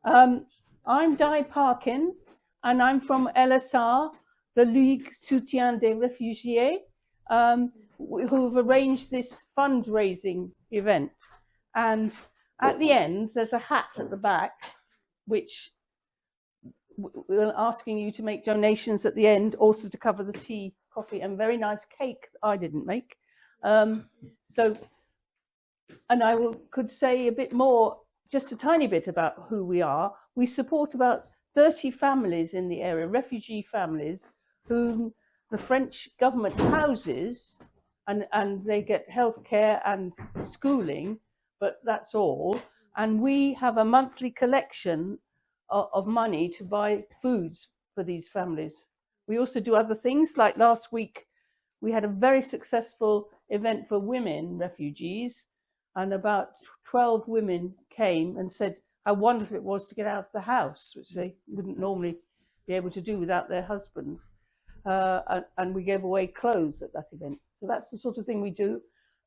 I'm Di Parkin, and I'm from LSR, the Ligue Soutien des Réfugiés, who've arranged this fundraising event. And at the end, there's a hat at the back, which we're asking you to make donations at the end, also to cover the tea, coffee, and very nice cake that I didn't make. And I could say a bit more, just a tiny bit about who we are. We support about 30 families in the area, refugee families, whom the French government houses, and they get healthcare and schooling, but that's all. And we have a monthly collection of money to buy foods for these families. We also do other things, like last week we had a very successful event for women refugees, and about 12 women came and said how wonderful it was to get out of the house, which they wouldn't normally be able to do without their husbands. And we gave away clothes at that event. So that's the sort of thing we do.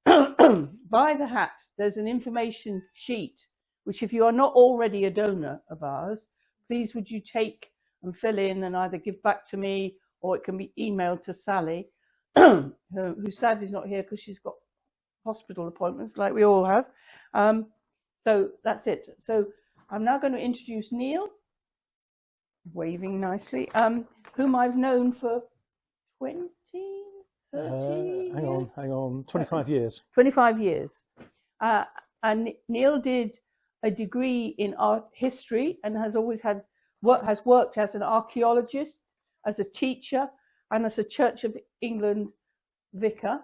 By the hat, there's an information sheet, which if you are not already a donor of ours, please would you take and fill in and either give back to me, or it can be emailed to Sally, who sadly is not here because she's got hospital appointments like we all have. So that's it. So I'm now going to introduce Neil, waving nicely, whom I've known for 20, 30 hang on, 25 years. 25 years. And Neil did a degree in art history and has always had has worked as an archaeologist, as a teacher, and as a Church of England vicar,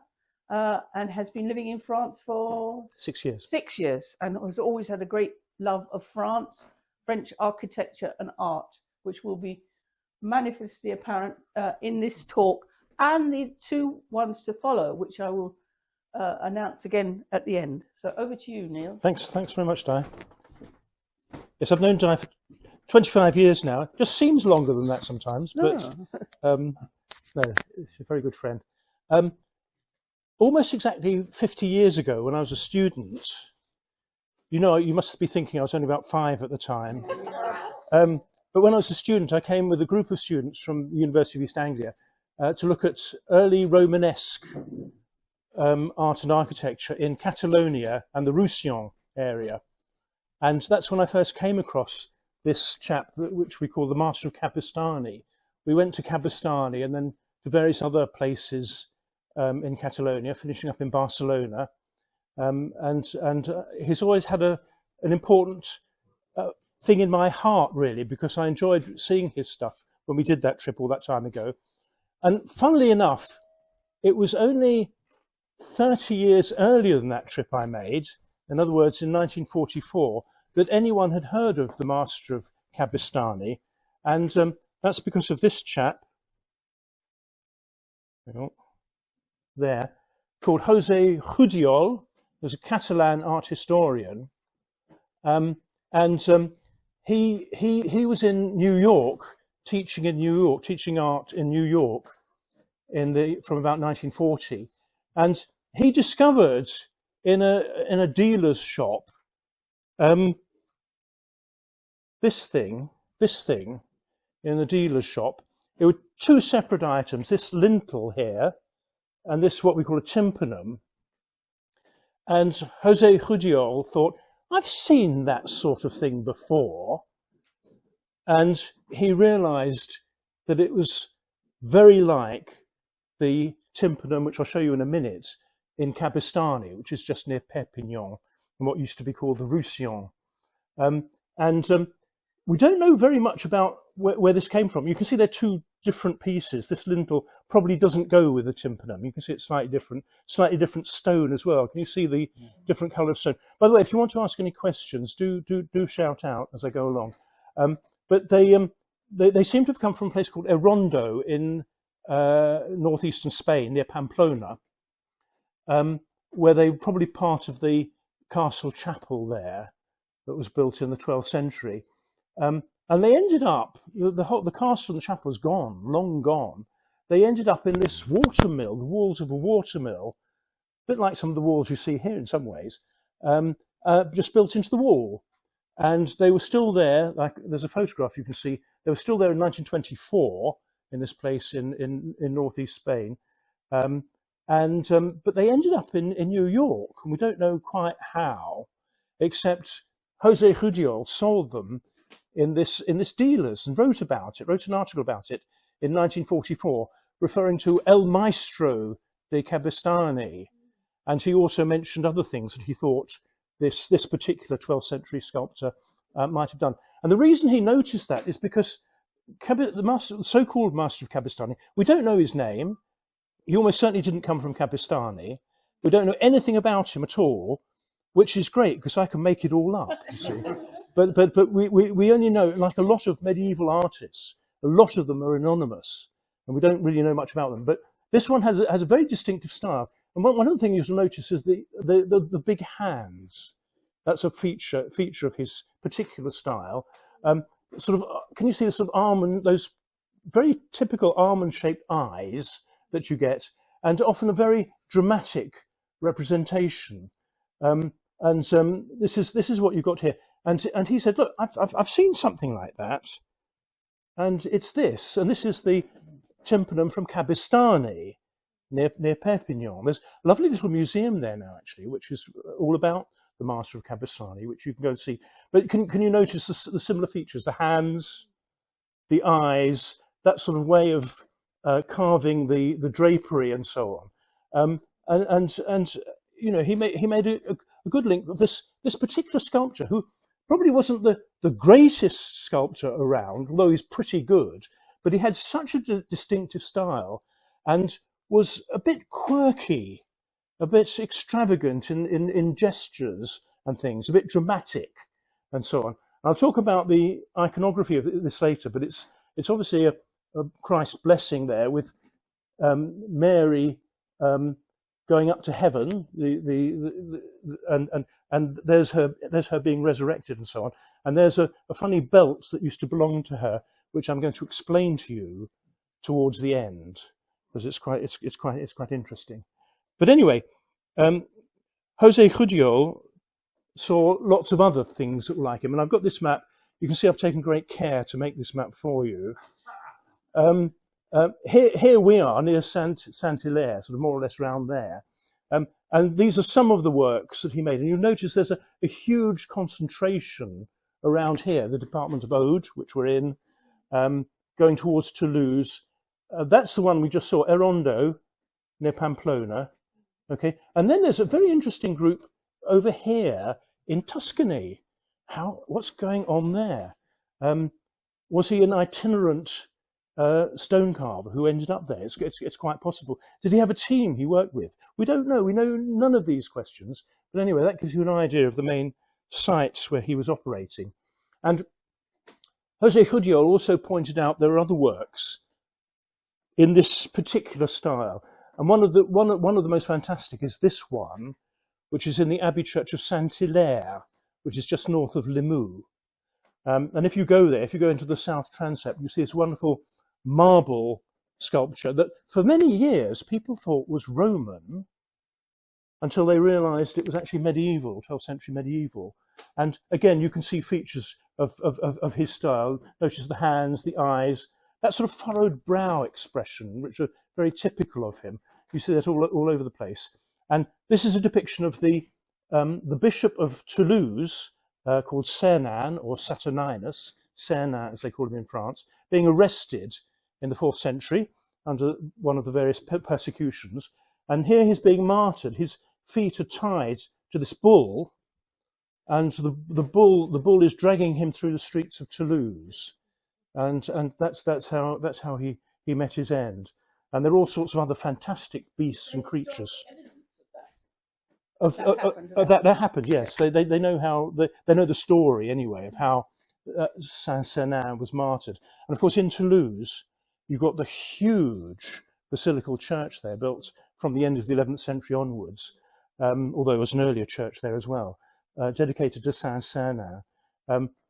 and has been living in France for 6 years. 6 years, and has always had a great love of France, French architecture and art, which will be manifestly apparent in this talk and the two ones to follow, which I will announce again at the end. So over to you, Neil. Thanks very much, Di. Yes, I've known Di for 25 years now. It just seems longer than that sometimes, but no, she's a very good friend. Almost exactly 50 years ago, when I was a student, you know, you must be thinking I was only about 5 at the time. But when I was a student, I came with a group of students from the University of East Anglia to look at early Romanesque art and architecture in Catalonia and the Roussillon area. And that's when I first came across this chap, which we call the Master of Cabestany. We went to Cabestany and then to various other places in Catalonia, finishing up in Barcelona. And he's always had an important thing in my heart, really, because I enjoyed seeing his stuff when we did that trip all that time ago. And funnily enough, it was only 30 years earlier than that trip I made, in other words, in 1944, that anyone had heard of the Master of Cabestany. And that's because of this chap, there, called José Judiol, who's a Catalan art historian. He was in New York, teaching art in New York from about 1940. And he discovered in a dealer's shop this thing in the dealer's shop. There were two separate items, this lintel here and this what we call a tympanum. And José Judiol thought, I've seen that sort of thing before. And he realized that it was very like the tympanum, which I'll show you in a minute, in Cabestany, which is just near Perpignan, in what used to be called the Roussillon. We don't know very much about where this came from. You can see they're two different pieces. This lintel probably doesn't go with the tympanum. You can see it's slightly different stone as well. Can you see the different colour of stone? By the way, if you want to ask any questions, do shout out as I go along. But they seem to have come from a place called Erondo in northeastern Spain, near Pamplona, where they were probably part of the castle chapel there that was built in the 12th century. And they ended up, the castle and the chapel is gone, long gone. They ended up in this watermill, the walls of a watermill, a bit like some of the walls you see here in some ways, just built into the wall. and they were still there. Like there's a photograph you can see. They were still there in 1924 in this place in northeast Spain, but they ended up in New York, and we don't know quite how, except Jose Rudiol sold them in this dealers and wrote an article about it in 1944, referring to El Maestro de Cabestany, and he also mentioned other things that he thought this particular 12th century sculptor might have done. And the reason he noticed that is because the so-called Master of Cabestany, we don't know his name. He almost certainly didn't come from Cabestany. We don't know anything about him at all, which is great because I can make it all up, you see. But we only know, like a lot of medieval artists, a lot of them are anonymous, and we don't really know much about them. But this one has a very distinctive style. And one other thing you'll notice is the big hands. That's a feature of his particular style. Can you see the sort of almond, those very typical almond-shaped eyes that you get, and often a very dramatic representation. This is what you've got here. And he said, look, I've seen something like that, and it's this. And this is the tympanum from Cabestany, near Perpignan. There's a lovely little museum there now, actually, which is all about the Master of Cabestany, which you can go and see. But can you notice the similar features? The hands, the eyes, that sort of way of carving the drapery and so on. And you know, he made a good link with this particular sculptor, who probably wasn't the greatest sculptor around, although he's pretty good, but he had such a distinctive style and was a bit quirky, a bit extravagant in gestures and things, a bit dramatic and so on. I'll talk about the iconography of this later, but it's obviously a Christ blessing there with Mary going up to heaven, and there's her being resurrected and so on. And there's a funny belt that used to belong to her, which I'm going to explain to you towards the end, because it's quite interesting. But anyway, Jose Rudiol saw lots of other things that were like him, and I've got this map. You can see I've taken great care to make this map for you. Here we are near Saint-Hilaire, sort of more or less around there. And these are some of the works that he made. And you'll notice there's a huge concentration around here, the Department of Aude, which we're in, going towards Toulouse. That's the one we just saw, Erondo, near Pamplona. Okay, and then there's a very interesting group over here in Tuscany. What's going on there? Was he an itinerant stone carver who ended up there? It's quite possible. Did he have a team he worked with? We don't know. We know none of these questions. But anyway, that gives you an idea of the main sites where he was operating. And Jose Rudiol also pointed out there are other works in this particular style. And one of the most fantastic is this one, which is in the Abbey Church of Saint-Hilaire, which is just north of Limoux. And if you go there, if you go into the south transept, you see this wonderful marble sculpture that for many years people thought was Roman until they realized it was actually medieval, 12th century medieval. And again, you can see features of his style. Notice the hands, the eyes, that sort of furrowed brow expression, which are very typical of him. You see that all over the place. And this is a depiction of the Bishop of Toulouse, called Cernan or Saturninus, Cernan as they call him in France, being arrested in the 4th century under one of the various persecutions. And here he's being martyred. His feet are tied to this bull, and the bull is dragging him through the streets of Toulouse. And that's how he met his end. And there are all sorts of other fantastic beasts and creatures. That happened, yes. They know they know the story anyway of how Saint-Cernin was martyred. And of course, in Toulouse, you've got the huge basilical church there, built from the end of the 11th century onwards, although there was an earlier church there as well, dedicated to Saint-Cernin.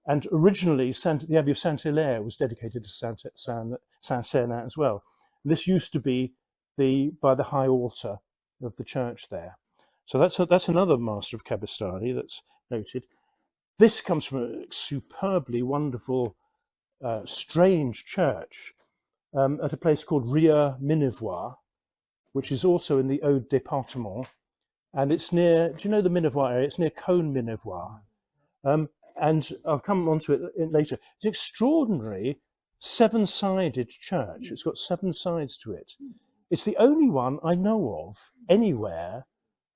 And originally, the Abbey of Saint-Hilaire was dedicated to Saint-Cernin as well. And this used to be by the high altar of the church there. So that's another Master of Cabestany that's noted. This comes from a superbly wonderful, strange church at a place called Ria-Minervois, which is also in the Aude département. And it's near, do you know the Minervois area? It's near Cône-Minervois. And I'll come on to it later. It's an extraordinary 7-sided church. It's got 7 sides to it. It's the only one I know of anywhere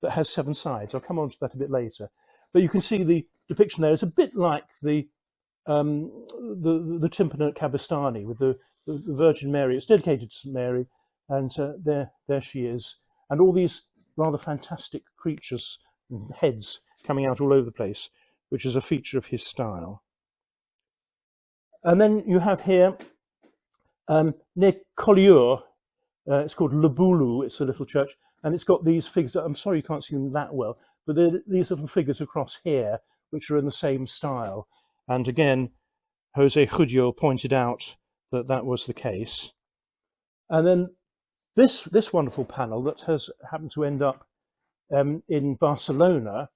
that has 7 sides. I'll come on to that a bit later. But you can see the depiction there. It's a bit like the tympan at Cabestany with the Virgin Mary. It's dedicated to St Mary, and there she is. And all these rather fantastic creatures and heads coming out all over the place, which is a feature of his style. And then you have here, near Collioure, it's called Le Boulou, it's a little church, and it's got these figures. I'm sorry you can't see them that well, but these little figures across here, which are in the same style. And again, Jose Judio pointed out that that was the case. And then this wonderful panel that has happened to end up in Barcelona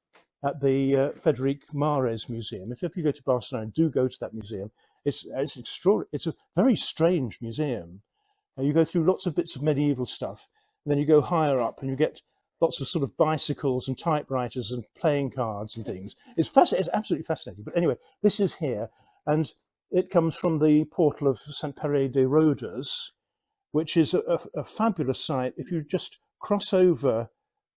at the Frederic Mares Museum. If you go to Barcelona, do go to that museum. It's extraordinary. It's a very strange museum. You go through lots of bits of medieval stuff, and then you go higher up and you get lots of sort of bicycles and typewriters and playing cards and things. It's fascinating. It's absolutely fascinating. But anyway, this is here, and it comes from the portal of Saint Pere de Rodes, which is a fabulous site. If you just cross over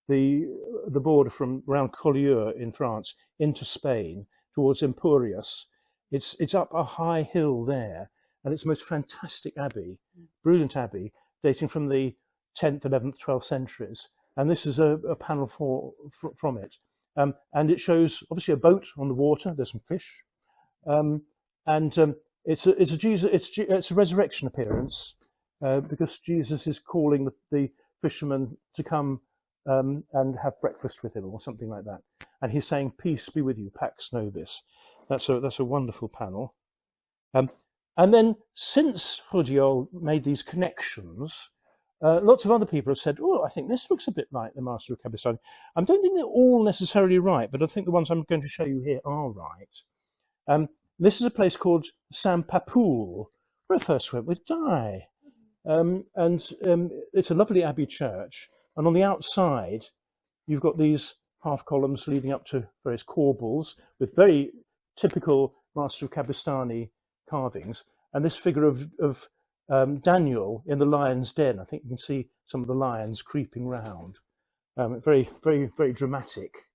the border from around Collioure in France into Spain towards Empúries, it's up a high hill there, and it's the most fantastic abbey, brilliant abbey, dating from the 10th, 11th, 12th centuries. And this is a panel from it. And it shows obviously a boat on the water. There's some fish, it's a resurrection appearance because Jesus is calling the fishermen to come and have breakfast with him or something like that. And he's saying, "Peace be with you, Pax Nobis." That's a wonderful panel. And then since Judio made these connections, lots of other people have said, "Oh, I think this looks a bit like the Master of Cabestany." I don't think they're all necessarily right, but I think the ones I'm going to show you here are right. This is a place called Saint-Papoul, where I first went with Di. It's a lovely abbey church. And on the outside, you've got these half columns leading up to various corbels with very typical Master of Cabestany carvings. And this figure of Daniel in the lion's den. I think you can see some of the lions creeping round. Very, very, very dramatic.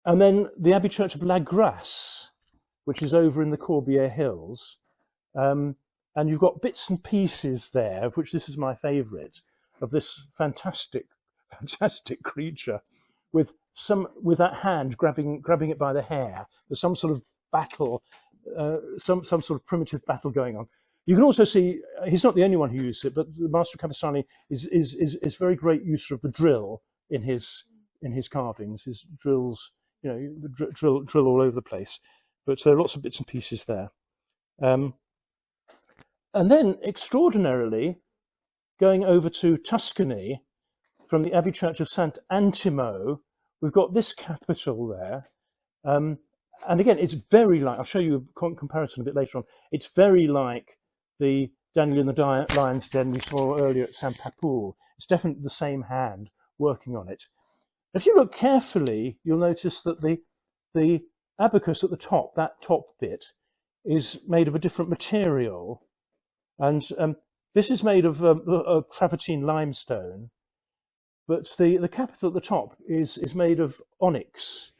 And then the Abbey Church of La Grasse, which is over in the Corbière Hills. And you've got bits and pieces there, of which this is my favourite, of this fantastic creature with that hand grabbing it by the hair. There's some sort of battle, some sort of primitive battle going on. You can also see he's not the only one who used it, but the Master of Cabestany is very great user of the drill in his carvings. His drills, drill all over the place. But there are lots of bits and pieces there. And then, extraordinarily, going over to Tuscany, from the Abbey Church of Sant Antimo, we've got this capital there. And again, it's very like, I'll show you a comparison a bit later on, it's very like the Daniel in the Lion's Den we saw earlier at Saint-Papoul. It's definitely the same hand working on it. If you look carefully, you'll notice that the abacus at the top, that top bit, is made of a different material. And this is made of travertine limestone, but the capital at the top is made of onyx,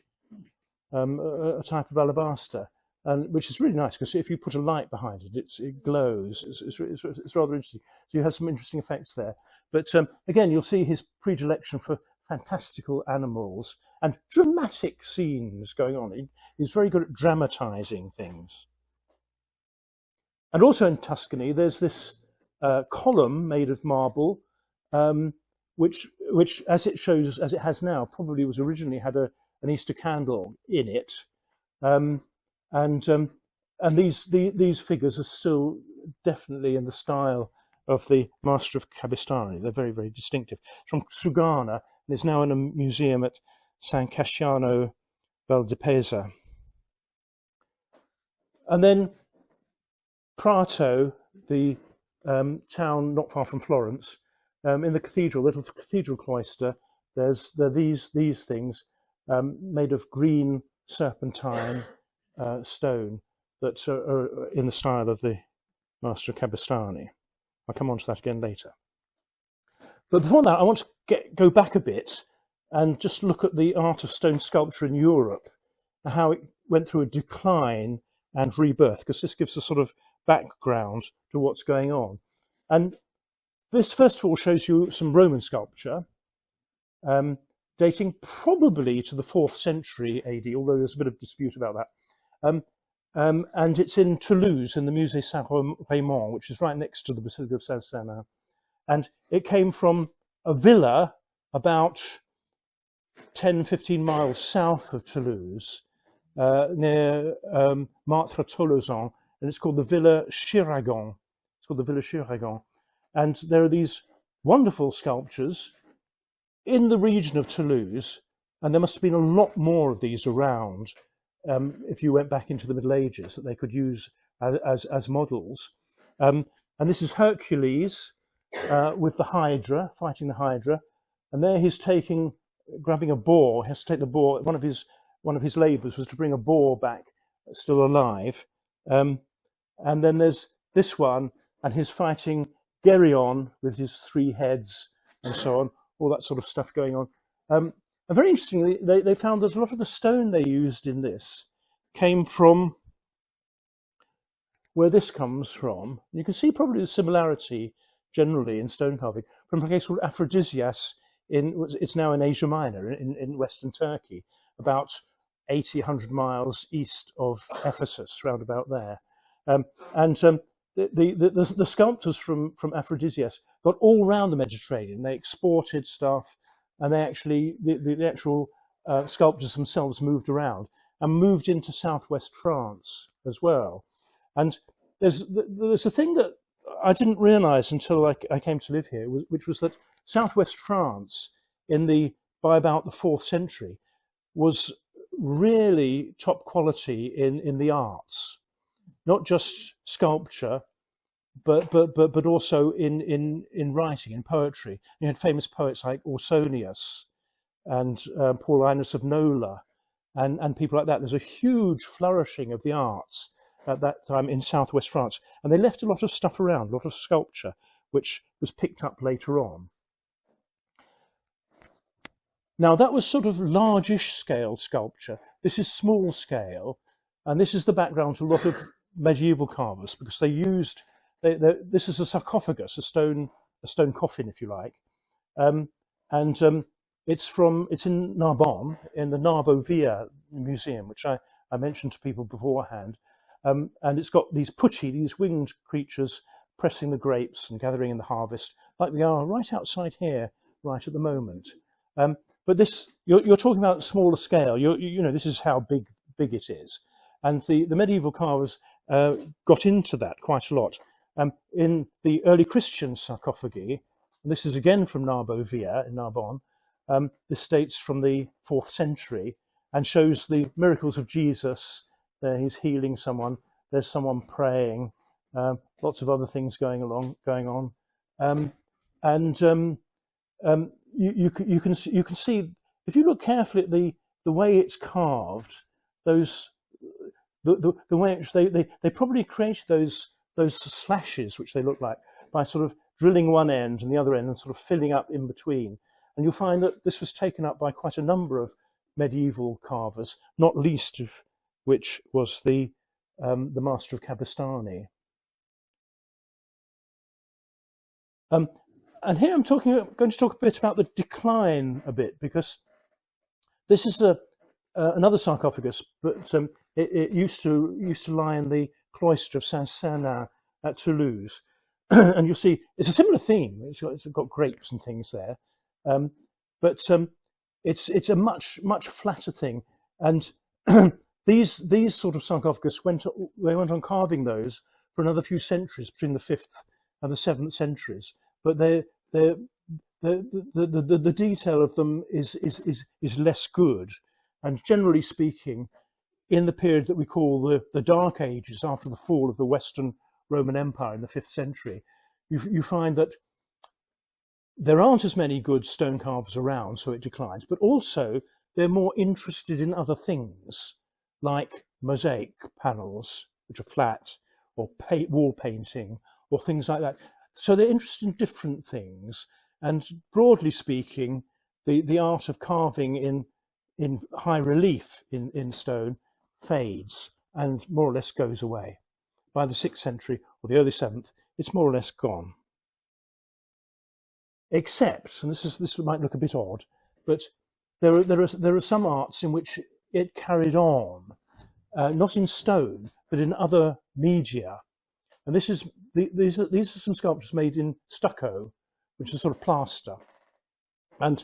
a type of alabaster, and which is really nice because if you put a light behind it, it glows. It's rather interesting. So you have some interesting effects there. But again, you'll see his predilection for fantastical animals and dramatic scenes going on. He's very good at dramatizing things. And also in Tuscany, there's this column made of marble, which, as it has now, probably was originally had an Easter candle in it, and these figures are still definitely in the style of the Master of Cabestany. They're very, very distinctive. It's from Sugana, and it's now in a museum at San Casciano Valdepesa. And then Prato, the town not far from Florence, in the cathedral, little cathedral cloister, there are these things made of green serpentine stone that are in the style of the Master of Cabestany. I'll come on to that again later. But before that, I want to go back a bit and just look at the art of stone sculpture in Europe and how it went through a decline and rebirth, because this gives a sort of background to what's going on. And this, first of all, shows you some Roman sculpture, dating probably to the 4th century AD, although there's a bit of dispute about that. And it's in Toulouse, in the Musée Saint-Raymond, which is right next to the Basilica of Saint-Sernin. And it came from a villa about 10-15 miles south of Toulouse, near Martre-Tolosan, and it's called the Villa Chiragon. It's called the Villa Chiragon. And there are these wonderful sculptures in the region of Toulouse, and there must have been a lot more of these around if you went back into the Middle Ages that they could use as models. And this is Hercules with the Hydra, fighting the Hydra, and there he's grabbing a boar. He has to take the boar. One of his labours was to bring a boar back still alive. And then there's this one, and he's fighting Geryon with his 3 heads and so on, all that sort of stuff going on. And very interestingly, they found that a lot of the stone they used in this came from where this comes from. You can see probably the similarity generally in stone carving from a place called Aphrodisias. It's now in Asia Minor, in Western Turkey, about 100 miles east of Ephesus, round about there. The sculptors from Aphrodisias got all around the Mediterranean. They exported stuff, and they actually the actual sculptors themselves moved around and moved into southwest France as well. And there's a thing that I didn't realise until I came to live here, which was that southwest France by about the 4th century was really top quality in the arts, not just sculpture, but also in writing, in poetry. You had famous poets like Ausonius and Paulinus of Nola and people like that. There's a huge flourishing of the arts at that time in southwest France, and they left a lot of stuff around, a lot of sculpture, which was picked up later on. Now that was sort of largish scale sculpture. This is small scale, and this is the background to a lot of medieval carvers, because they used this is a sarcophagus, a stone coffin, if you like, it's in Narbonne, in the Narbovia Museum, which I mentioned to people beforehand, and it's got these putti, these winged creatures pressing the grapes and gathering in the harvest, like they are right outside here, right at the moment. But this, you're talking about smaller scale. You know, this is how big it is, and the medieval carvers got into that quite a lot. In the early Christian sarcophagi, and this is again from Narbovia in Narbonne, this dates from the 4th century and shows the miracles of Jesus. There he's healing someone, there's someone praying, lots of other things going on. You can see, if you look carefully at the way it's carved, the way in which they probably created those slashes, which they look like, by sort of drilling one end and the other end and sort of filling up in between. And you'll find that this was taken up by quite a number of medieval carvers, not least of which was the Master of Cabestany. And here I'm going to talk a bit about the decline a bit, because this is another sarcophagus, but it used to lie in the cloister of Saint-Sernin at Toulouse, and you'll see it's a similar theme. It's got grapes and things there, but it's a much flatter thing. And these sort of sarcophagus went on carving those for another few centuries, between the 5th and the 7th centuries. But the detail of them is less good, And generally speaking, in the period that we call the Dark Ages, after the fall of the Western Roman Empire in the 5th century, you find that there aren't as many good stone carvers around, so it declines, but also they're more interested in other things, like mosaic panels, which are flat, or wall painting, or things like that. So they're interested in different things. And broadly speaking, the art of carving in high relief in stone fades and more or less goes away. By the 6th century or the early 7th, it's more or less gone. Except, and this might look a bit odd, but there are some arts in which it carried on, not in stone, but in other media. And these are some sculptures made in stucco, which is sort of plaster. And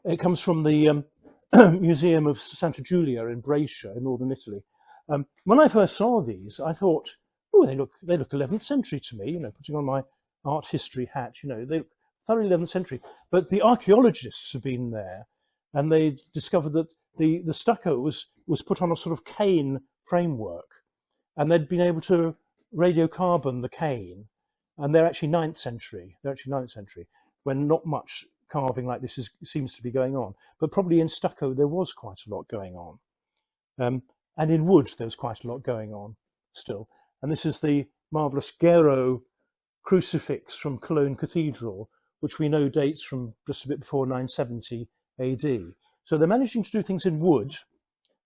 it comes from the Museum of Santa Giulia in Brescia in northern Italy. When I first saw these, I thought, oh, they look 11th century to me, putting on my art history hat, they look thoroughly 11th century. But the archaeologists have been there, and they discovered that the stucco was put on a sort of cane framework, and they'd been able to radiocarbon the cane, and they're actually 9th century. When not much carving like this seems to be going on. But probably in stucco there was quite a lot going on. And in wood there was quite a lot going on still. And this is the marvellous Gero crucifix from Cologne Cathedral, which we know dates from just a bit before 970 AD. So they're managing to do things in wood,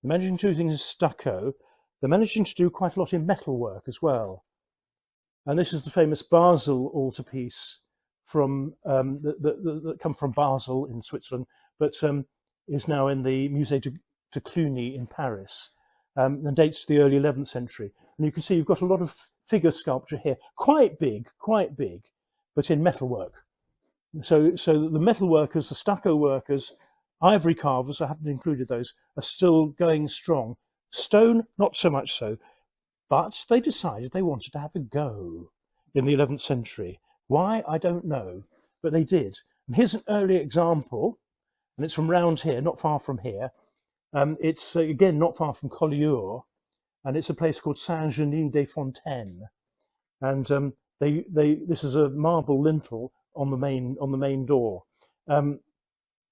they're managing to do things in stucco, they're managing to do quite a lot in metalwork as well. And this is the famous Basel altarpiece from that come from Basel in Switzerland, but is now in the Musée de Cluny in Paris, and dates to the early 11th century. And you can see you've got a lot of figure sculpture here, quite big, but in metalwork. So the metal workers, the stucco workers, ivory carvers, I haven't included those, are still going strong. Stone, not so much so, but they decided they wanted to have a go in the 11th century. Why, I don't know, but they did. And here's an early example, and it's from round here, not far from here. It's, again, not far from Collioure, and it's a place called Saint-Genis-des-Fontaines. And this is a marble lintel on the main door. And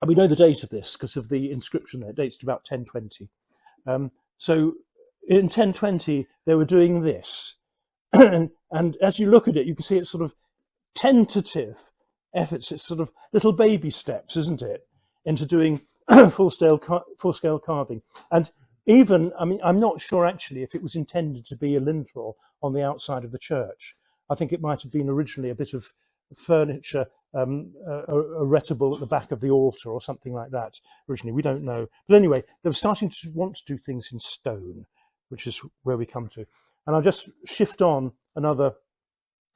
we know the date of this because of the inscription there. It dates to about 1020. So in 1020, they were doing this. And as you look at it, you can see it's sort of tentative efforts. It's sort of little baby steps, isn't it, into doing full-scale carving. And even, I'm not sure actually if it was intended to be a lintel on the outside of the church. I think it might have been originally a bit of furniture, a retable at the back of the altar or something like that originally. We don't know. But anyway, they were starting to want to do things in stone, which is where we come to. And I'll just shift on another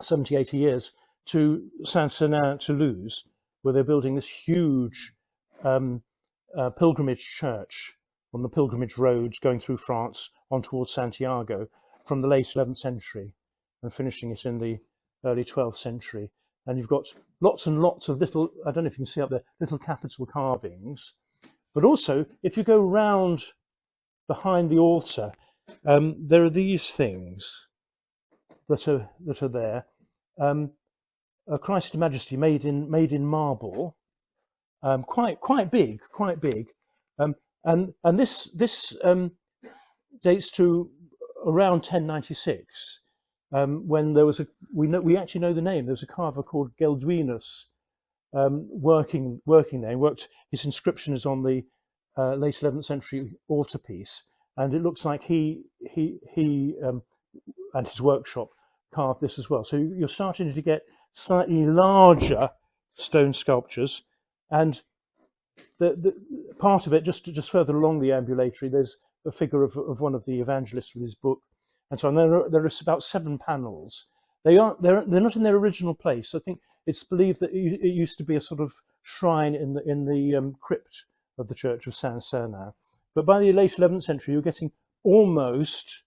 70, 80 years to Saint-Sernin, Toulouse, where they're building this huge pilgrimage church on the pilgrimage roads going through France on towards Santiago from the late 11th century and finishing it in the early 12th century. And you've got lots and lots of little, I don't know if you can see up there, little capital carvings. But also, if you go round behind the altar, there are these things that are there. A Christ and Majesty made in marble, quite big. And this dates to around 1096, when there was we actually know the name. There was a carver called Gelduinus, working there. His inscription is on the late 11th century altarpiece, and it looks like he and his workshop carved this as well. So you're starting to get slightly larger stone sculptures, and the part of it just further along the ambulatory, there's a figure of one of the evangelists with his book, and so on. There are about 7 panels. They're not in their original place. I think it's believed that it used to be a sort of shrine in the crypt of the Church of Saint-Sernin. But by the late 11th century, you're getting almost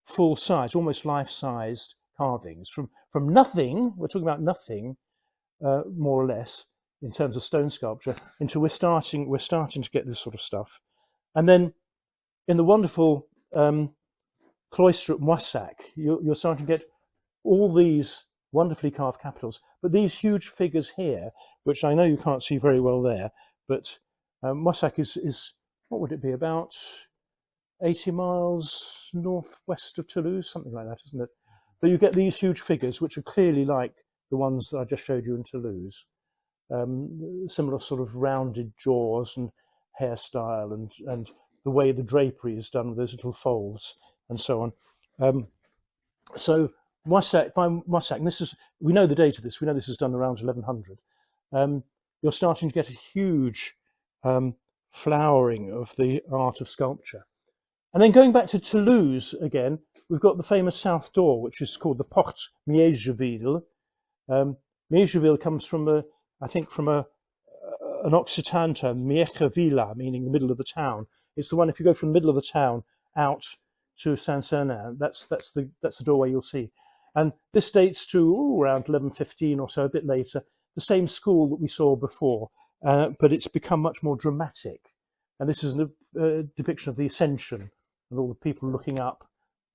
full size, almost life-sized carvings from nothing. We're talking about nothing, more or less, in terms of stone sculpture, into we're starting to get this sort of stuff. And then in the wonderful cloister at Moissac, you're starting to get all these wonderfully carved capitals, but these huge figures here, which I know you can't see very well there, but Moissac is, what would it be, about 80 miles northwest of Toulouse, something like that, isn't it? But you get these huge figures, which are clearly like the ones that I just showed you in Toulouse. Similar sort of rounded jaws and hairstyle, and the way the drapery is done with those little folds and so on. So Moissac, by Moissac, and this is, we know the date of this, we know this is done around 1100. You're starting to get a huge flowering of the art of sculpture. And then going back to Toulouse again, we've got the famous south door, which is called the Porte Miégeville. Miégeville comes from an Occitan term, Miégevilla, meaning the middle of the town. It's the one, if you go from the middle of the town out to Saint-Sernin, that's the doorway you'll see. And this dates to around 1115 or so, a bit later, the same school that we saw before, but it's become much more dramatic. And this is a depiction of the Ascension, and all the people looking up,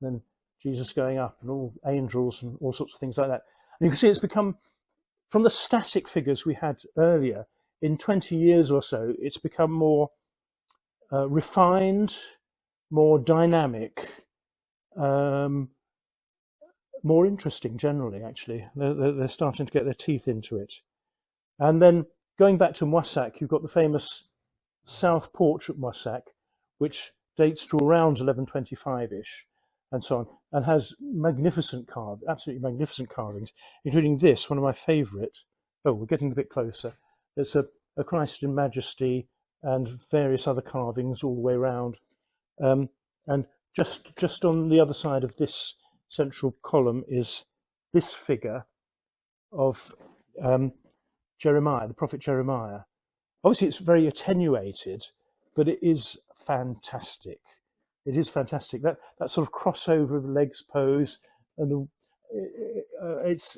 and Jesus going up, and all angels and all sorts of things like that. And you can see it's become, from the static figures we had earlier, in 20 years or so, it's become more refined, more dynamic, more interesting generally, actually. They're starting to get their teeth into it. And then going back to Moissac, you've got the famous South Porch at Moissac, which dates to around 1125-ish, and so on, and has absolutely magnificent carvings, including this, one of my favourite. Oh, we're getting a bit closer. It's a Christ in Majesty and various other carvings all the way around. And just on the other side of this central column is this figure of Jeremiah, the prophet Jeremiah. Obviously, it's very attenuated, but it is fantastic. It is fantastic. That sort of crossover of the legs pose, and it's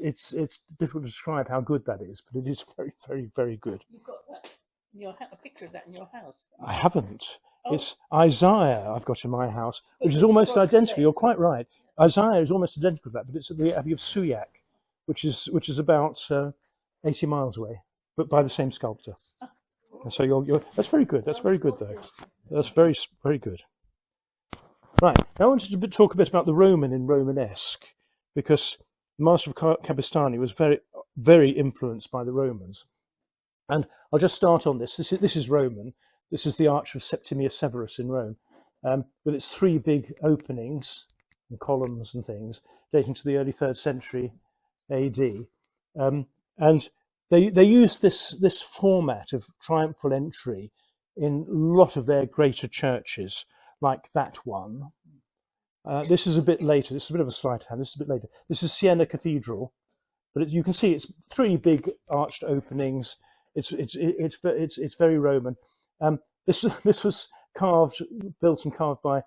difficult to describe how good that is, but it is very, very, very good. You've got that a picture of that in your house. I haven't. Oh. It's Isaiah I've got in my house, which is almost identical. You're quite right. Isaiah is almost identical to that, but it's at the Abbey of Souillac, which is about 80 miles away, but by the same sculptor. And so you're that's very good. That's very good, though. That's very, very good. Right. Now I wanted to talk a bit about the Roman in Romanesque, because the Master of Cabestany was very, very influenced by the Romans. And I'll just start on this. This is Roman. This is the Arch of Septimius Severus in Rome, with its three big openings and columns and things, dating to the early 3rd century AD. And they used this format of triumphal entry in a lot of their greater churches, like that one. This is a bit later. This is a bit of a sleight of hand. This is a bit later. This is Siena Cathedral, but you can see it's three big arched openings. It's very Roman. This was built and carved by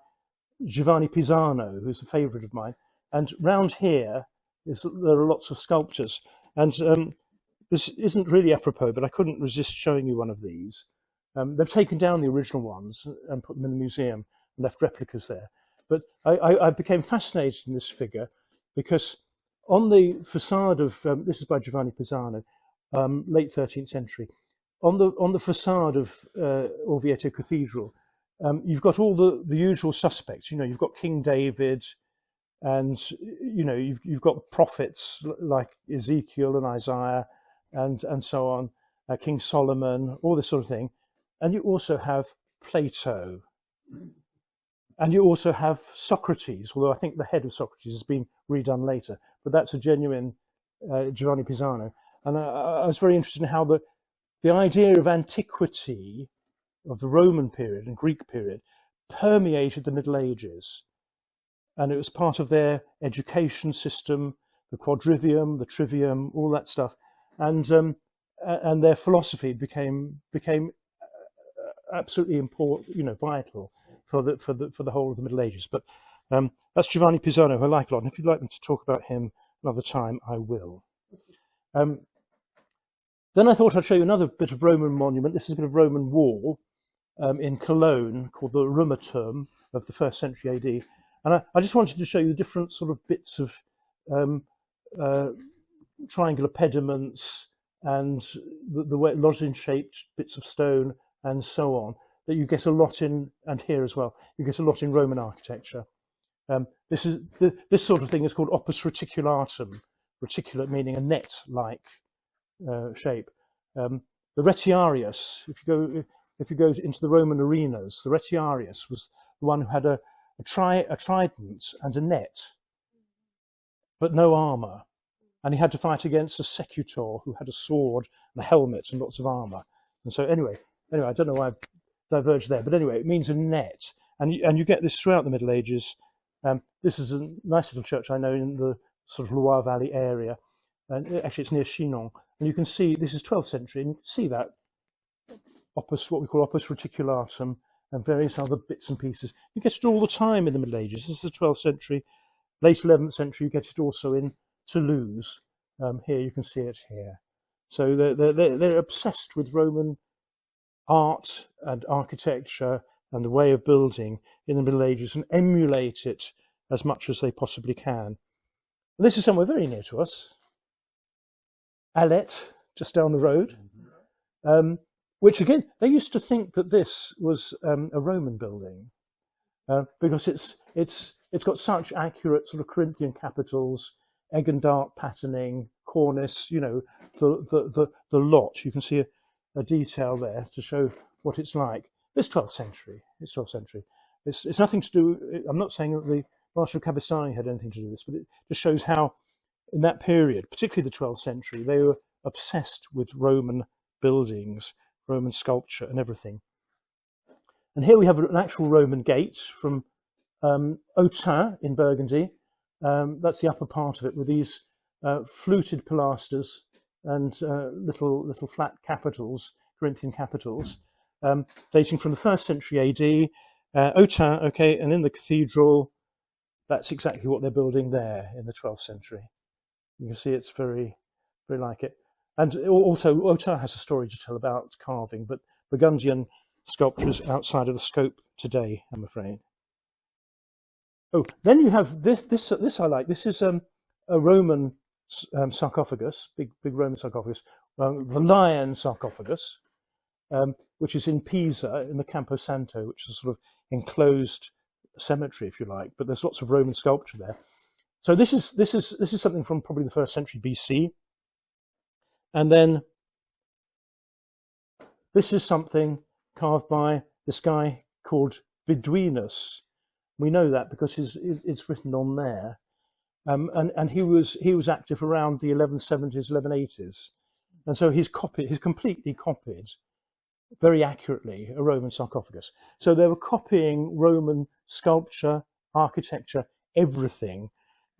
Giovanni Pisano, who's a favourite of mine. And round here there are lots of sculptures. And this isn't really apropos, but I couldn't resist showing you one of these. They've taken down the original ones and put them in the museum and left replicas there. But I became fascinated in this figure because on the facade of this is by Giovanni Pisano, late 13th century. On the facade of Orvieto Cathedral, you've got all the usual suspects. You've got King David, and you've got prophets like Ezekiel and Isaiah, and so on, King Solomon, all this sort of thing. And you also have Plato, and you also have Socrates, although I think the head of Socrates has been redone later, but that's a genuine Giovanni Pisano. And I was very interested in how the idea of antiquity of the Roman period and Greek period permeated the Middle Ages. And it was part of their education system, the quadrivium, the trivium, all that stuff. And their philosophy became absolutely important, vital for the whole of the Middle Ages. But that's Giovanni Pisano, who I like a lot. And if you'd like me to talk about him another time, I will. Then I thought I'd show you another bit of Roman monument. This is a bit of Roman wall. in Cologne called the Ruhmerturm of the 1st century AD. And I just wanted to show you the different sort of bits of triangular pediments and the lozenge-shaped bits of stone and so on that you get a lot in, and here as well, you get a lot in Roman architecture. This sort of thing is called opus reticulatum, reticulate meaning a net-like shape. The retiarius, if you go into the Roman arenas, the retiarius was the one who had a trident and a net, but no armour. And he had to fight against a secutor who had a sword and a helmet and lots of armour. And so anyway, I don't know why I diverged there, but anyway, it means a net. And you get this throughout the Middle Ages. This is a nice little church I know in the sort of Loire Valley area. And actually, it's near Chinon. And you can see, this is 12th century, and you can see that opus, what we call opus reticulatum, and various other bits and pieces. You get it all the time in the Middle Ages. This is the 12th century. Late 11th century, you get it also in Toulouse. Here, you can see it here. So they're obsessed with Roman art and architecture and the way of building in the Middle Ages and emulate it as much as they possibly can. And this is somewhere very near to us, Alette, just down the road, which again, they used to think that this was a Roman building because it's got such accurate sort of Corinthian capitals, egg and dart patterning, cornice, you know, the lot. You can see a detail there to show what it's like. It's 12th century. It's 12th century. It's nothing to do. I'm not saying that the Master of Cabestany had anything to do with this, but it just shows how, in that period, particularly the 12th century, they were obsessed with Roman buildings, Roman sculpture, and everything. And here we have an actual Roman gate from Autun in Burgundy. That's the upper part of it, with these fluted pilasters and little flat capitals, Corinthian capitals, dating from the 1st century AD. Autun, okay, and in the cathedral, that's exactly what they're building there in the 12th century. You can see it's very, very like it. And also, Autun has a story to tell about carving, but Burgundian sculpture is outside of the scope today, I'm afraid. Oh, then you have this I like. This is a Roman sarcophagus, big Roman sarcophagus, the lion sarcophagus, which is in Pisa in the Campo Santo, which is a sort of enclosed cemetery, if you like. But there's lots of Roman sculpture there. So this is something from probably the 1st century BC, and then this is something carved by this guy called Beduinus. We know that because it's written on there, and he was active around the 1170s, 1180s, and so he's completely copied, very accurately, a Roman sarcophagus. So they were copying Roman sculpture, architecture, everything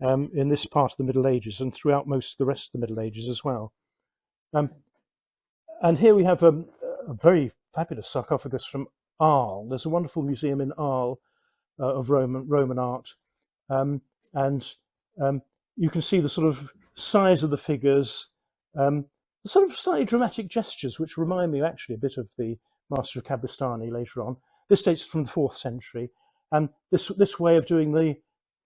in this part of the Middle Ages and throughout most of the rest of the Middle Ages as well. And here we have a very fabulous sarcophagus from Arles. There's a wonderful museum in Arles of Roman art, and you can see the sort of size of the figures, the sort of slightly dramatic gestures, which remind me actually a bit of the Master of Cabestany later on. This dates from the 4th century, and this way of doing the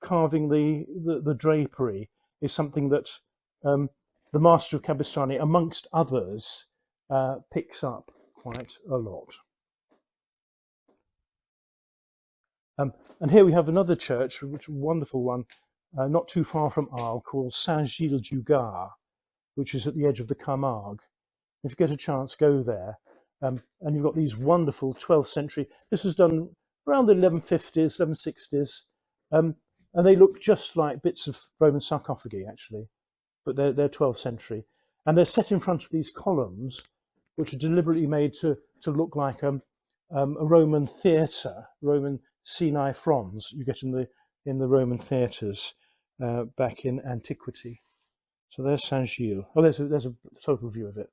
carving the drapery is something that the Master of Cabestany, amongst others, picks up quite a lot. And here we have another church, which is a wonderful one, not too far from Arles, called Saint-Gilles-du-Gard, which is at the edge of the Camargue. If you get a chance, go there. And you've got these wonderful 12th century. This was done around the 1150s, 1160s, and they look just like bits of Roman sarcophagi, actually, but they're 12th century. And they're set in front of these columns, which are deliberately made to look like a Roman theatre, Roman Sinai fronds you get in the Roman theatres back in antiquity. So there's Saint-Gilles. Oh, there's a total view of it.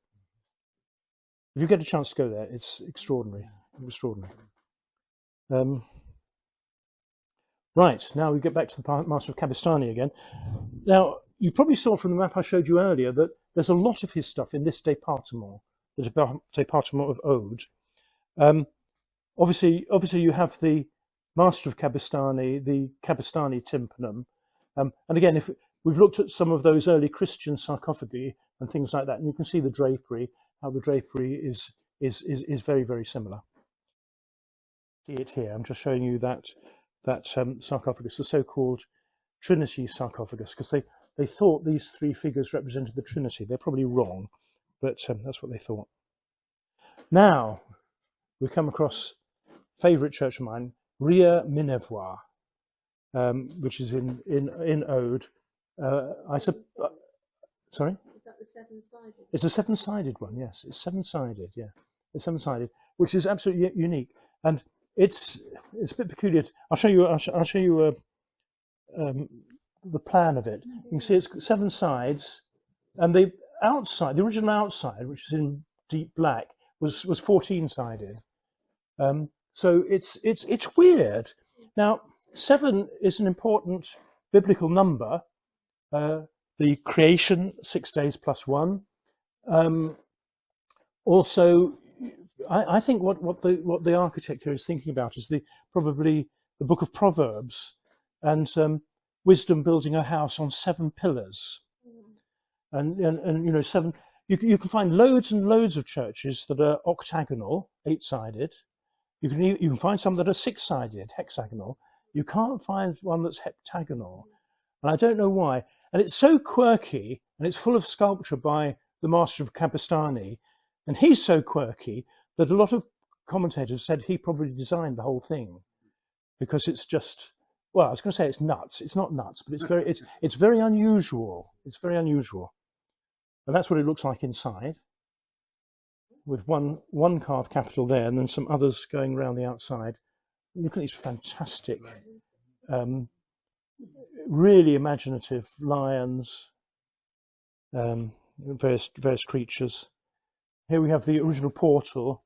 If you get a chance to go there, it's extraordinary. Extraordinary. Right, now we get back to the Master of Cabestany again. Now, you probably saw from the map I showed you earlier that there's a lot of his stuff in this département, the département of Aude. obviously you have the Master of Cabestany, the Cabestany tympanum, and again, if we've looked at some of those early Christian sarcophagi and things like that, and you can see the drapery, how the drapery is very, very similar. See it here. I'm just showing you that sarcophagus, the so-called Trinity sarcophagus, because they thought these three figures represented the Trinity. They're probably wrong, but that's what they thought. Now we come across favourite church of mine, Ria Minervois, which is in Ode. Sorry? Is that the seven-sided? It's a seven-sided one, yes. It's seven-sided, yeah. It's seven-sided, which is absolutely unique, and it's a bit peculiar. I'll show you the plan of it. You can see it's 7 sides, and the original outside, which is in deep black, was 14-sided. So it's weird. Now, 7 is an important biblical number. The creation, 6 days plus 1. Also, I think what the architect here is thinking about is probably the book of Proverbs, and wisdom building a house on 7 pillars, and 7. You can find loads and loads of churches that are octagonal, 8-sided. You can find some that are 6-sided, hexagonal. You can't find one that's heptagonal, and I don't know why. And it's so quirky, and it's full of sculpture by the Master of Cabestany, and he's so quirky that a lot of commentators said he probably designed the whole thing, because it's just, well, I was going to say it's nuts. It's not nuts, but it's very unusual. It's very unusual, and that's what it looks like inside, with one carved capital there, and then some others going around the outside. Look at these fantastic, really imaginative lions, various creatures. Here we have the original portal,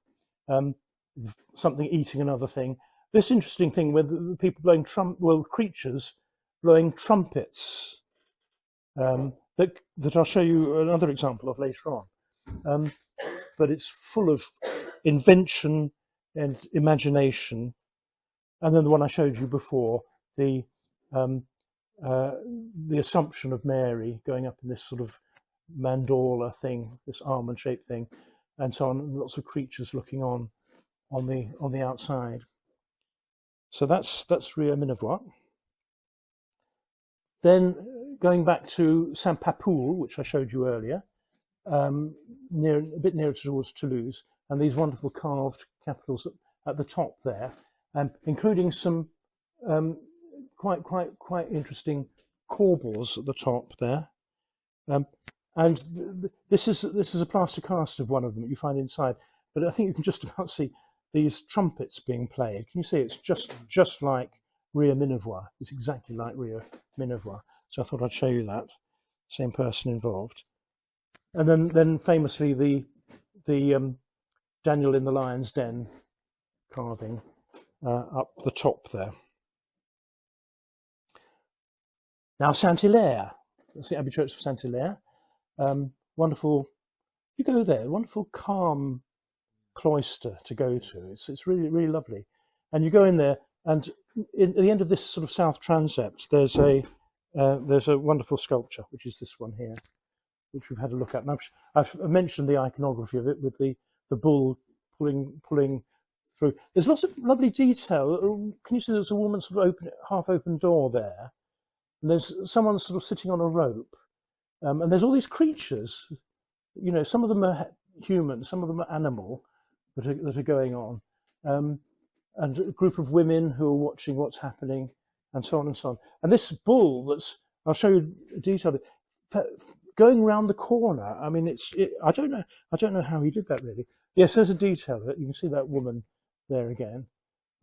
something eating another thing. This interesting thing with the people blowing creatures blowing trumpets, that I'll show you another example of later on. But it's full of invention and imagination. And then the one I showed you before, the Assumption of Mary going up in this sort of mandorla thing, this almond-shaped thing, and so on. Lots of creatures looking on the outside. So that's Ria Minervois. Then going back to Saint Papoul, which I showed you earlier, a bit nearer towards Toulouse, and these wonderful carved capitals at the top there, including some quite interesting corbels at the top there. And this is a plaster cast of one of them that you find inside, but I think you can just about see these trumpets being played. Can you see it's just like Ria Minervois? It's exactly like Ria Minervois. So I thought I'd show you that. Same person involved. And then famously the Daniel in the Lion's Den carving up the top there. Now Saint-Hilaire, that's the Abbey Church of Saint-Hilaire. Wonderful, you go there, wonderful calm cloister to go to. It's really, really lovely. And you go in there, and at the end of this sort of south transept, there's a wonderful sculpture, which is this one here, which we've had a look at. And I've mentioned the iconography of it with the bull pulling through. There's lots of lovely detail. Can you see there's a woman's sort of half open door there? And there's someone sort of sitting on a rope. And there's all these creatures. You know, some of them are human, some of them are animal that are going on. And a group of women who are watching what's happening, and so on and so on. And this bull I'll show you a detail of it, going round the corner. I mean, I don't know how he did that really. Yes, there's a detail of it. You can see that woman there again.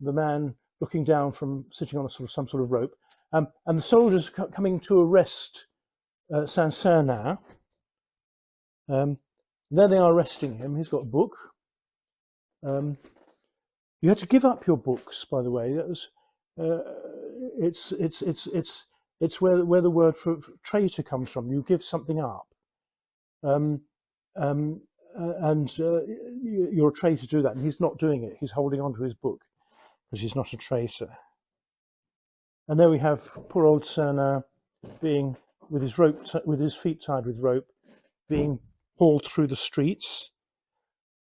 The man looking down from sitting on some sort of rope. And the soldiers coming to arrest Saint-Sernin. There they are arresting him. He's got a book. You had to give up your books, by the way. That was it's where the word for traitor comes from. You give something up. you're a traitor to do that. And he's not doing it. He's holding on to his book because he's not a traitor. And there we have poor old Cerna being with his feet tied with rope, being hauled through the streets.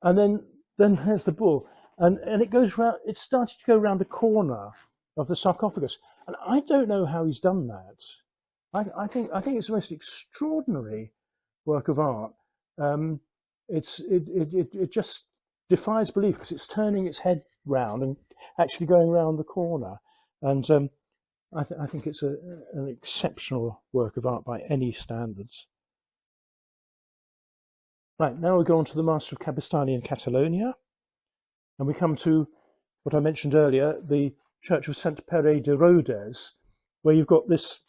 And then there's the bull, and it goes round. It started to go around the corner of the sarcophagus, and I don't know how he's done that. I think it's the most extraordinary work of art. It just defies belief because it's turning its head round and actually going round the corner, and I think it's an exceptional work of art by any standards. Right, now we go on to the Master of Cabestany in Catalonia, and we come to what I mentioned earlier, the Church of St. Pere de Rhodes, where you've got this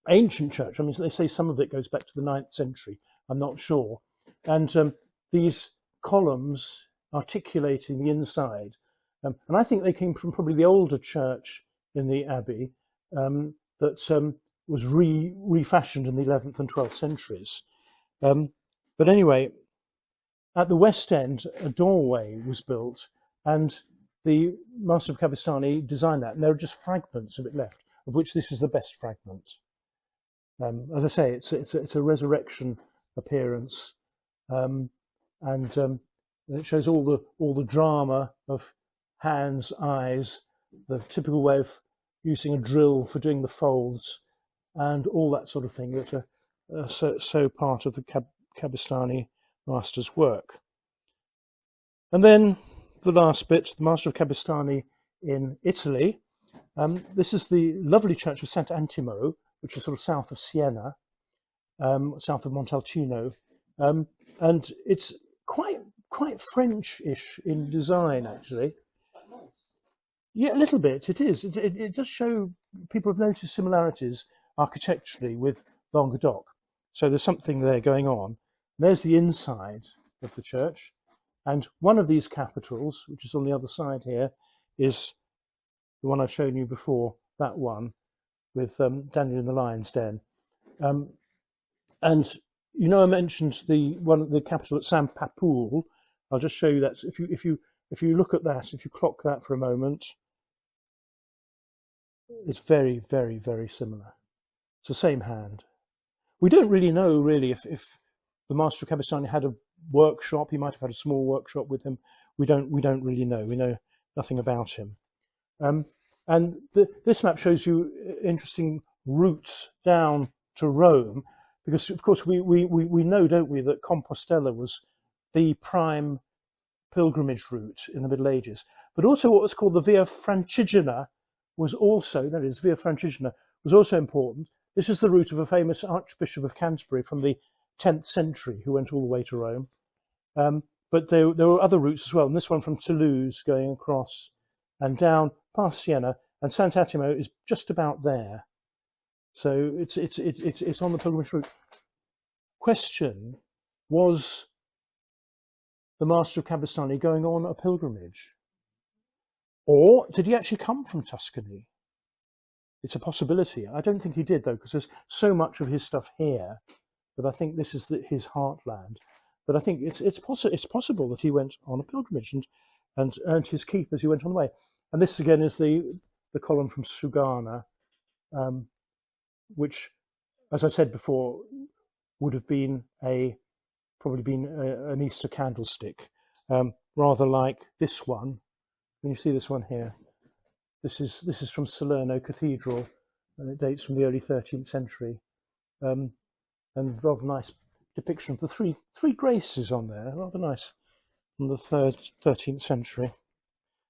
ancient church. I mean, they say some of it goes back to the 9th century, I'm not sure. And these columns articulating the inside, and I think they came from probably the older church in the abbey that was refashioned in the 11th and 12th centuries. But anyway, at the west end, a doorway was built, and the Master of Cabestany designed that, and there are just fragments of it left, of which this is the best fragment. As I say, it's a resurrection appearance, and it shows all the drama of hands, eyes, the typical way of using a drill for doing the folds, and all that sort of thing that are so part of the Cabestany master's work. And then the last bit, the Master of Cabestany in Italy. This is the lovely church of Sant'Antimo, which is sort of south of Siena, south of Montalcino, and it's quite French-ish in design, actually. Yeah, a little bit. It is. It does show, people have noticed similarities architecturally with Languedoc. So there's something there going on. There's the inside of the church, and one of these capitals, which is on the other side here, is the one I've shown you before, that one, with Daniel in the Lion's Den. And you know, I mentioned the capital at San Papoul. I'll just show you that. If you look at that, if you clock that for a moment, it's very, very, very similar. It's the same hand. We don't really know, if the Master of Cabestany had a workshop. He might have had a small workshop with him. We don't really know. We know nothing about him. And this map shows you interesting routes down to Rome, because of course we know, don't we, that Compostela was the prime pilgrimage route in the Middle Ages. But also what was called the Via Francigena was also, that is, Via Francigena was also important. This is the route of a famous Archbishop of Canterbury from the 10th century who went all the way to Rome. But there were other routes as well, and this one from Toulouse going across and down past Siena, and Sant'Antimo is just about there. So it's on the pilgrimage route. Question: was the Master of Cabestany going on a pilgrimage, or did he actually come from Tuscany? It's a possibility. I don't think he did, though, because there's so much of his stuff here that I think this is his heartland. But I think it's possible that he went on a pilgrimage and earned his keep as he went on the way. And this again is the column from Sugana, which, as I said before, would have been probably been an Easter candlestick, rather like this one. Can you see this one here? This is from Salerno Cathedral, and it dates from the early 13th century, and rather nice depiction of the three graces on there, rather nice, from the 13th century.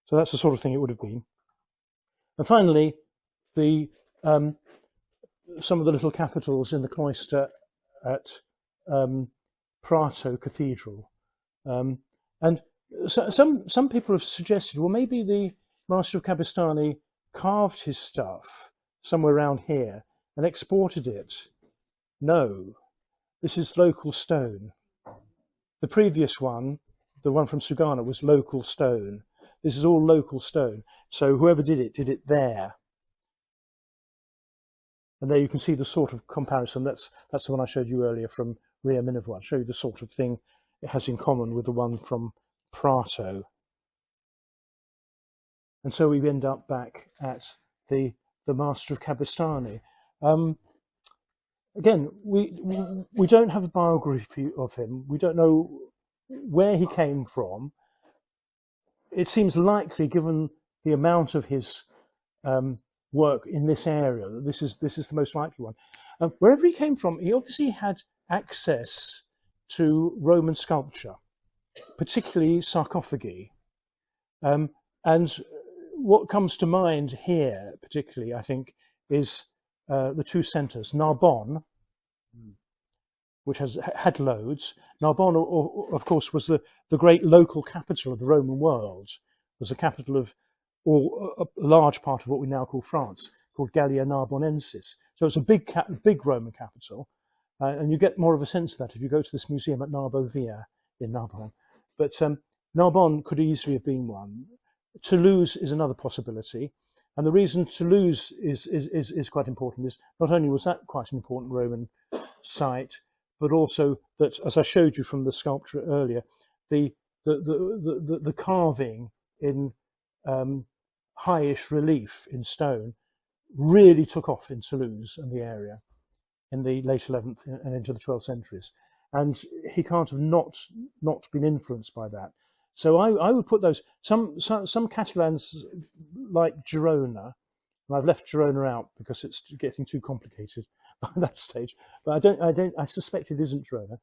So that's the sort of thing it would have been. And finally, some of the little capitals in the cloister at Prato Cathedral, and so some people have suggested, well, maybe the Master of Cabestany carved his stuff somewhere around here and exported it. No, this is local stone. The previous one, the one from Sugana, was local stone. This is all local stone. So whoever did it there. And there you can see the sort of comparison. That's the one I showed you earlier from Ria Minervois. I'll show you the sort of thing it has in common with the one from Prato. And so we end up back at the Master of Cabestany. Again, we don't have a biography of him. We don't know where he came from. It seems likely, given the amount of his work in this area, that this is the most likely one. Wherever he came from, he obviously had access to Roman sculpture, particularly sarcophagi. And what comes to mind here, particularly, I think, is the two centres, Narbonne, which had loads. Narbonne, of course, was the great local capital of the Roman world. It was the capital of a large part of what we now call France, called Gallia Narbonensis. So it's a big Roman capital, and you get more of a sense of that if you go to this museum at Narbovia in Narbonne. But Narbonne could easily have been one. Toulouse is another possibility, and the reason Toulouse is quite important is not only was that quite an important Roman site, but also that, as I showed you from the sculpture earlier, the carving in highish relief in stone really took off in Toulouse and the area in the late 11th and into the 12th centuries, and he can't have not been influenced by that. So I would put those some Catalans like Girona, and I've left Girona out because it's getting too complicated by that stage. But I suspect it isn't Girona,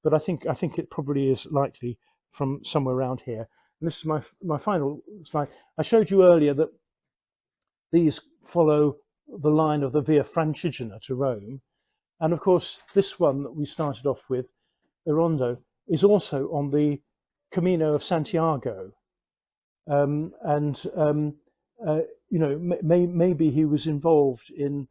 but I think it probably is likely from somewhere around here. And this is my final slide. I showed you earlier that these follow the line of the Via Francigena to Rome, and of course this one that we started off with, Erondo, is also on the Camino of Santiago, maybe he was involved in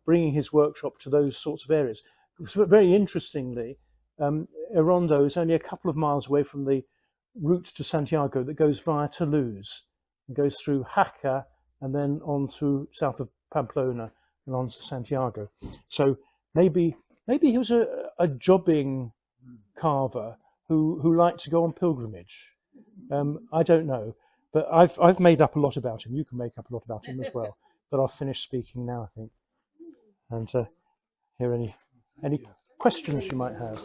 bringing his workshop to those sorts of areas. Very interestingly, Erondo is only a couple of miles away from the route to Santiago that goes via Toulouse and goes through Jaca and then on to south of Pamplona and on to Santiago. So maybe he was a jobbing carver who liked to go on pilgrimage. I don't know, but I've made up a lot about him. You can make up a lot about him as well. But I'll finish speaking now, I think, and hear any questions you might have.